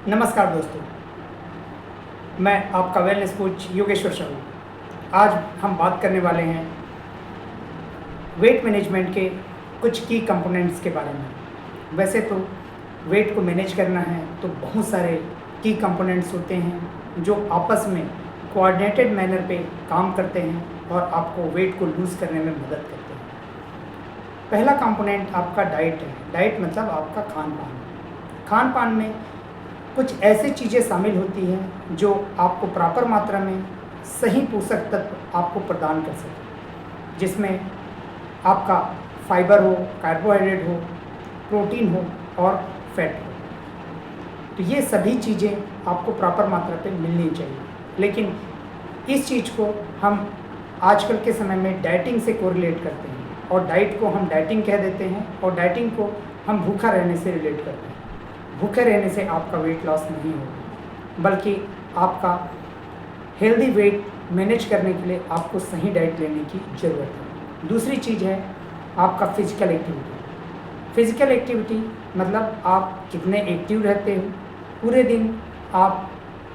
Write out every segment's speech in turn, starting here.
नमस्कार दोस्तों, मैं आपका वेलनेस कोच योगेश्वर शर्मा। आज हम बात करने वाले हैं वेट मैनेजमेंट के कुछ की कंपोनेंट्स के बारे में। वैसे तो वेट को मैनेज करना है तो बहुत सारे की कंपोनेंट्स होते हैं जो आपस में कोऑर्डिनेटेड मैनर पे काम करते हैं और आपको वेट को लूज़ करने में मदद करते हैं। पहला कंपोनेंट आपका डाइट है। डाइट मतलब आपका खान पान। खान पान में कुछ ऐसी चीज़ें शामिल होती हैं जो आपको प्रॉपर मात्रा में सही पोषक तत्व आपको प्रदान कर सके, जिसमें आपका फाइबर हो, कार्बोहाइड्रेट हो, प्रोटीन हो और फैट हो। तो ये सभी चीज़ें आपको प्रॉपर मात्रा पे मिलनी चाहिए। लेकिन इस चीज़ को हम आजकल के समय में डाइटिंग से कोरिलेट करते हैं और डाइट को हम डाइटिंग कह देते हैं और डाइटिंग को हम भूखा रहने से रिलेट करते हैं। भूखे रहने से आपका वेट लॉस नहीं होगा, बल्कि आपका हेल्दी वेट मैनेज करने के लिए आपको सही डाइट लेने की ज़रूरत है। दूसरी चीज़ है आपका फिजिकल एक्टिविटी। फिजिकल एक्टिविटी मतलब आप कितने एक्टिव रहते हो, पूरे दिन आप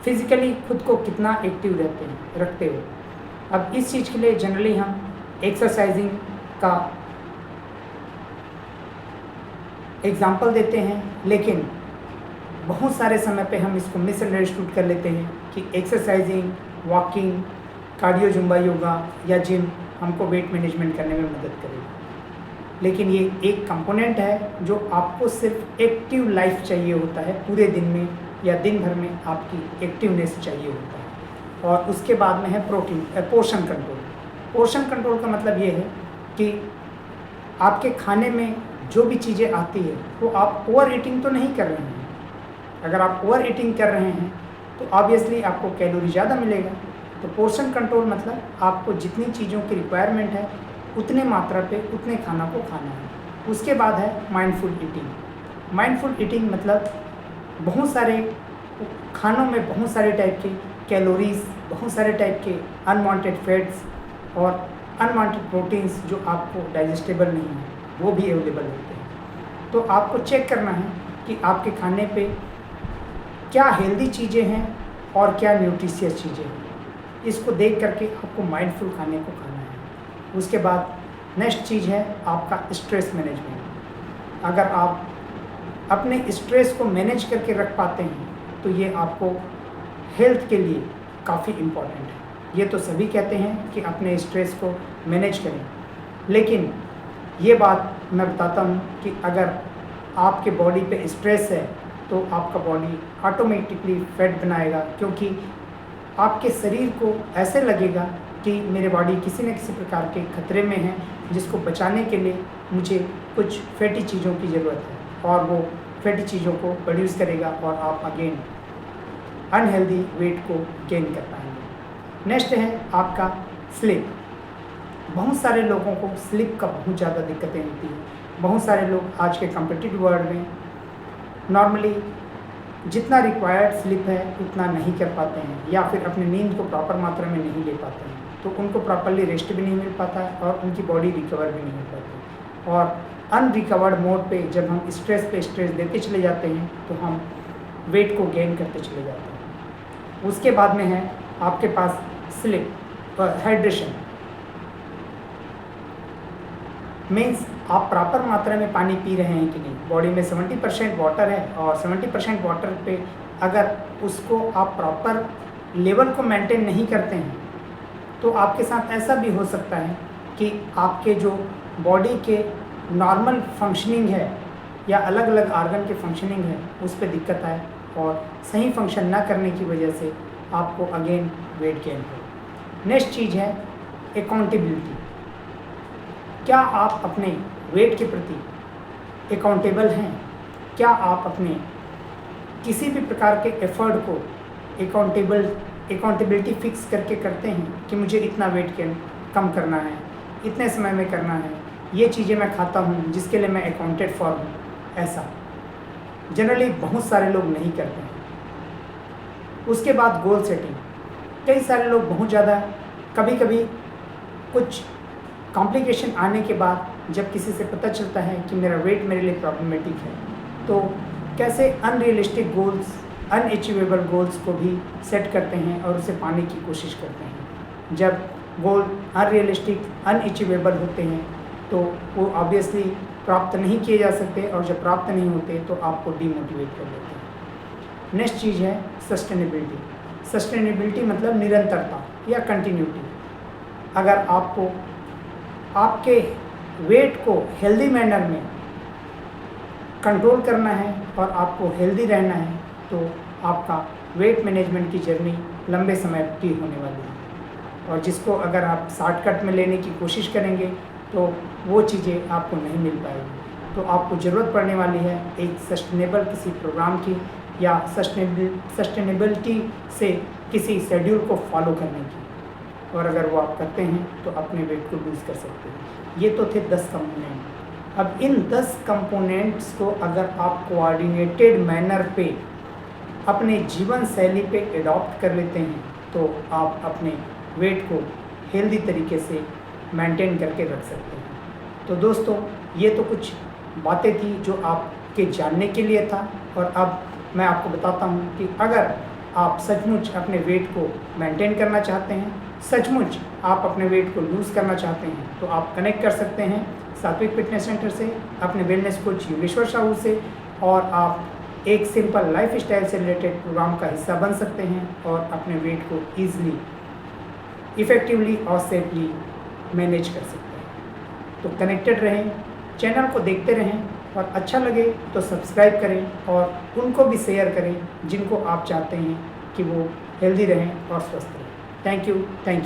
फिजिकली खुद को कितना एक्टिव रखते हो। अब इस चीज़ के लिए जनरली हम एक्सरसाइजिंग का एग्जाम्पल देते हैं, लेकिन बहुत सारे समय पे हम इसको मिसअंडरस्टूड कर लेते हैं कि exercising, walking, cardio, Zumba, yoga या जिम हमको वेट मैनेजमेंट करने में मदद करेगी। लेकिन ये एक कंपोनेंट है जो आपको सिर्फ एक्टिव लाइफ चाहिए होता है, पूरे दिन में या दिन भर में आपकी एक्टिवनेस चाहिए होता है। और उसके बाद में है पोर्शन कंट्रोल। पोर्शन कंट्रोल का मतलब ये है कि आपके खाने में जो भी चीज़ें आती है वो आप ओवर ईटिंग तो नहीं कर रहे हैं। अगर आप ओवर ईटिंग कर रहे हैं तो ऑब्वियसली आपको कैलोरी ज़्यादा मिलेगा। तो पोर्शन कंट्रोल मतलब आपको जितनी चीज़ों की रिक्वायरमेंट है उतने मात्रा पे उतने खाना को खाना है। उसके बाद है माइंडफुल ईटिंग। माइंडफुल ईटिंग मतलब बहुत सारे खानों में बहुत सारे टाइप के कैलोरीज, बहुत सारे टाइप के अनवांटेड फैट्स और अनवांटेड प्रोटीन्स जो आपको डाइजेस्टेबल नहीं है वो भी अवेलेबल होते हैं। तो आपको चेक करना है कि आपके खाने पे क्या हेल्दी चीज़ें हैं और क्या न्यूट्रिशियस चीज़ें हैं। इसको देख करके आपको माइंडफुल खाने को खाना है। उसके बाद नेक्स्ट चीज़ है आपका स्ट्रेस मैनेजमेंट। अगर आप अपने स्ट्रेस को मैनेज करके रख पाते हैं तो ये आपको हेल्थ के लिए काफ़ी इम्पॉर्टेंट है। ये तो सभी कहते हैं कि अपने स्ट्रेस को मैनेज करें, लेकिन ये बात मैं बताता हूँ कि अगर आपके बॉडी पे स्ट्रेस है तो आपका बॉडी ऑटोमेटिकली फैट बनाएगा, क्योंकि आपके शरीर को ऐसे लगेगा कि मेरे बॉडी किसी न किसी प्रकार के खतरे में है, जिसको बचाने के लिए मुझे कुछ फैटी चीज़ों की ज़रूरत है और वो फैटी चीज़ों को प्रोड्यूस करेगा और आप अगेन अनहेल्दी वेट को गेन कर पाएंगे। नेक्स्ट है आपका स्लीप। बहुत सारे लोगों को स्लीप का बहुत ज़्यादा दिक्कतें होती हैं। बहुत सारे लोग आज के कम्पिटिटिव वर्ल्ड में नॉर्मली जितना रिक्वायर्ड स्लीप है उतना नहीं कर पाते हैं, या फिर अपनी नींद को प्रॉपर मात्रा में नहीं ले पाते हैं। तो उनको प्रॉपरली रेस्ट भी नहीं मिल पाता है और उनकी बॉडी रिकवर भी नहीं हो पाती। और अनरिकवर्ड मोड पे जब हम स्ट्रेस पे स्ट्रेस देते चले जाते हैं तो हम वेट को गेन करते चले जाते हैं। उसके बाद में है आपके पास स्लीप हाइड्रेशन। मीन्स आप प्रॉपर मात्रा में पानी पी रहे हैं कि नहीं। बॉडी में 70% वाटर है और 70% वाटर पे अगर उसको आप प्रॉपर लेवल को मेंटेन नहीं करते हैं तो आपके साथ ऐसा भी हो सकता है कि आपके जो बॉडी के नॉर्मल फंक्शनिंग है या अलग अलग आर्गन के फंक्शनिंग है उस पर दिक्कत आए और सही फंक्शन ना करने की वजह से आपको अगेन वेट गेन हो। नेक्स्ट चीज़ है अकाउंटेबिलिटी। क्या आप अपने वेट के प्रति अकाउंटेबल हैं? क्या आप अपने किसी भी प्रकार के एफर्ट को अकाउंटेबिलिटी फिक्स करके करते हैं कि मुझे इतना वेट गेन कम करना है, इतने समय में करना है, ये चीज़ें मैं खाता हूँ जिसके लिए मैं अकाउंटेड फॉर हूँ? ऐसा जनरली बहुत सारे लोग नहीं करते हैं। उसके बाद गोल सेटिंग। कई सारे लोग बहुत ज़्यादा कभी कभी कुछ कॉम्प्लिकेशन आने के बाद जब किसी से पता चलता है कि मेरा वेट मेरे लिए प्रॉब्लमेटिक है, तो कैसे अनरियलिस्टिक गोल्स अनअचीवेबल गोल्स को भी सेट करते हैं और उसे पाने की कोशिश करते हैं। जब गोल अनरियलिस्टिक, अनअचीवेबल होते हैं तो वो ऑब्वियसली प्राप्त नहीं किए जा सकते, और जब प्राप्त नहीं होते तो आपको डीमोटिवेट कर देते हैं। नेक्स्ट चीज़ है सस्टेनेबिलिटी। सस्टेनेबिलिटी मतलब निरंतरता या कंटिन्यूटी। अगर आपको आपके वेट को हेल्दी मैनर में कंट्रोल करना है और आपको हेल्दी रहना है तो आपका वेट मैनेजमेंट की जर्नी लंबे समय की होने वाली है, और जिसको अगर आप शॉर्टकट में लेने की कोशिश करेंगे तो वो चीज़ें आपको नहीं मिल पाएगी। तो आपको ज़रूरत पड़ने वाली है एक सस्टेनेबल किसी प्रोग्राम की या सस्टेनेबिलिटी से किसी शेड्यूल को फॉलो करने की, और अगर वो आप करते हैं तो अपने वेट को लूज़ कर सकते हैं। ये तो थे 10 कंपोनेंट। अब इन 10 कंपोनेंट्स को अगर आप कोऑर्डिनेटेड मैनर पे अपने जीवन शैली पे एडॉप्ट कर लेते हैं तो आप अपने वेट को हेल्दी तरीके से मेंटेन करके रख सकते हैं। तो दोस्तों, ये तो कुछ बातें थी जो आपके जानने के लिए था, और अब मैं आपको बताता हूँ कि अगर आप सचमुच अपने वेट को मेंटेन करना चाहते हैं, सचमुच आप अपने वेट को लूज़ करना चाहते हैं, तो आप कनेक्ट कर सकते हैं सात्विक फिटनेस सेंटर से, अपने वेलनेस कोच योगेश्वर साहू से, और आप एक सिंपल लाइफ स्टाइल से रिलेटेड प्रोग्राम का हिस्सा बन सकते हैं और अपने वेट को ईजिली, इफ़ेक्टिवली और सेफली मैनेज कर सकते हैं। तो कनेक्टेड रहें, चैनल को देखते रहें, और अच्छा लगे तो सब्सक्राइब करें और उनको भी शेयर करें जिनको आप चाहते हैं कि वो हेल्दी रहें और स्वस्थ रहें। Thank you.